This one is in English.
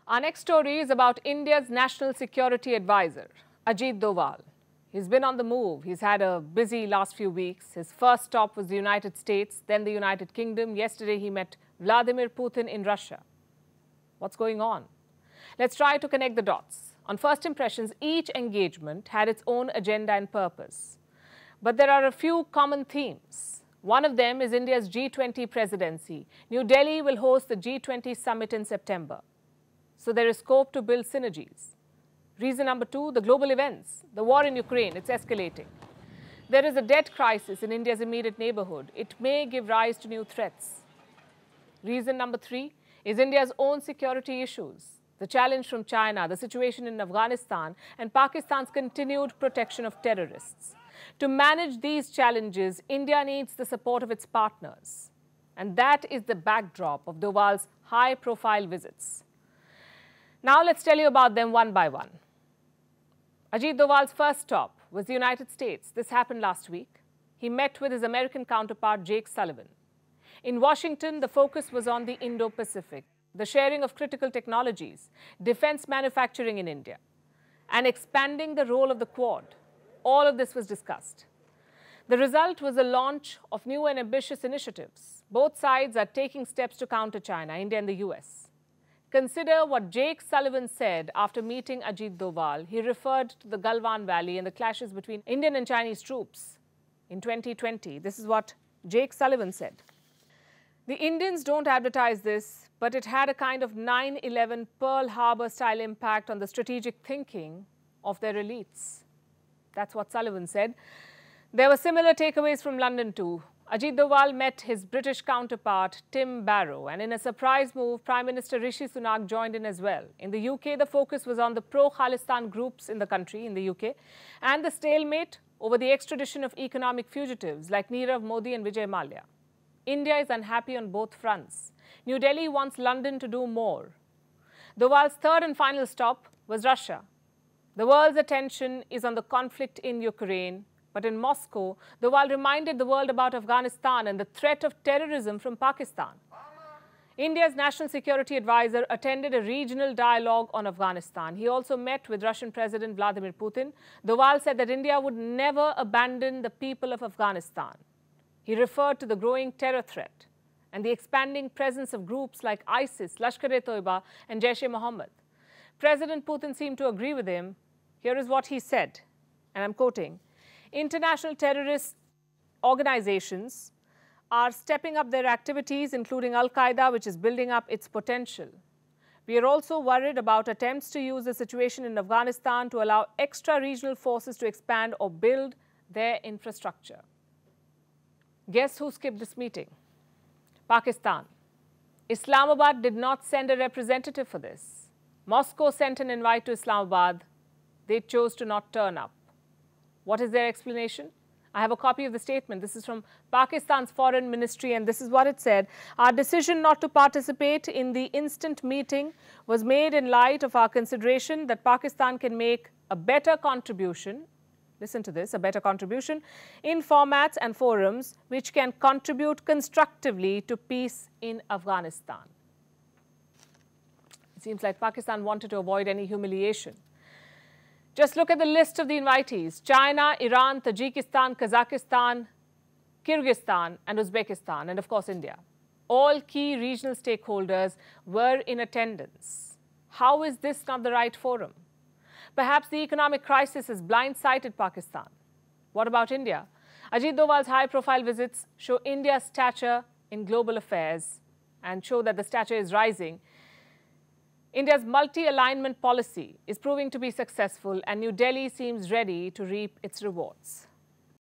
Our next story is about India's National Security Advisor, Ajit Doval. He's been on the move. He's had a busy last few weeks. His first stop was the United States, then the United Kingdom. Yesterday, he met Vladimir Putin in Russia. What's going on? Let's try to connect the dots. On first impressions, each engagement had its own agenda and purpose. But there are a few common themes. One of them is India's G20 presidency. New Delhi will host the G20 summit in September. So there is scope to build synergies. Reason number two, the global events. The war in Ukraine, it's escalating. There is a debt crisis in India's immediate neighborhood. It may give rise to new threats. Reason number three is India's own security issues. The challenge from China, the situation in Afghanistan, and Pakistan's continued protection of terrorists. To manage these challenges, India needs the support of its partners. And that is the backdrop of Doval's high-profile visits. Now let's tell you about them one by one. Ajit Doval's first stop was the United States. This happened last week. He met with his American counterpart, Jake Sullivan. In Washington, the focus was on the Indo-Pacific, the sharing of critical technologies, defense manufacturing in India, and expanding the role of the Quad. All of this was discussed. The result was the launch of new and ambitious initiatives. Both sides are taking steps to counter China, India and the US. Consider what Jake Sullivan said after meeting Ajit Doval. He referred to the Galwan Valley and the clashes between Indian and Chinese troops in 2020. This is what Jake Sullivan said. The Indians don't advertise this, but it had a kind of 9/11 Pearl Harbor style impact on the strategic thinking of their elites. That's what Sullivan said. There were similar takeaways from London too. Ajit Doval met his British counterpart, Tim Barrow, and in a surprise move, Prime Minister Rishi Sunak joined in as well. In the UK, the focus was on the pro-Khalistan groups in the country, in the UK, and the stalemate over the extradition of economic fugitives like Nirav Modi and Vijay Mallya. India is unhappy on both fronts. New Delhi wants London to do more. Doval's third and final stop was Russia. The world's attention is on the conflict in Ukraine. But in Moscow, Doval reminded the world about Afghanistan and the threat of terrorism from Pakistan. India's National Security Advisor attended a regional dialogue on Afghanistan. He also met with Russian President Vladimir Putin. Doval said that India would never abandon the people of Afghanistan. He referred to the growing terror threat and the expanding presence of groups like ISIS, Lashkar-e-Toiba, and Jaish-e-Mohammed. President Putin seemed to agree with him. Here is what he said, and I'm quoting, "International terrorist organizations are stepping up their activities, including Al-Qaeda, which is building up its potential. We are also worried about attempts to use the situation in Afghanistan to allow extra-regional forces to expand or build their infrastructure." Guess who skipped this meeting? Pakistan. Islamabad did not send a representative for this. Moscow sent an invite to Islamabad. They chose to not turn up. What is their explanation? I have a copy of the statement. This is from Pakistan's Foreign Ministry, and this is what it said. "Our decision not to participate in the instant meeting was made in light of our consideration that Pakistan can make a better contribution," listen to this, "a better contribution in formats and forums which can contribute constructively to peace in Afghanistan." It seems like Pakistan wanted to avoid any humiliation. Just look at the list of the invitees: China, Iran, Tajikistan, Kazakhstan, Kyrgyzstan, and Uzbekistan, and of course India. All key regional stakeholders were in attendance. How is this not the right forum? Perhaps the economic crisis has blindsided Pakistan. What about India? Ajit Doval's high-profile visits show India's stature in global affairs and show that the stature is rising. India's multi-alignment policy is proving to be successful, and New Delhi seems ready to reap its rewards.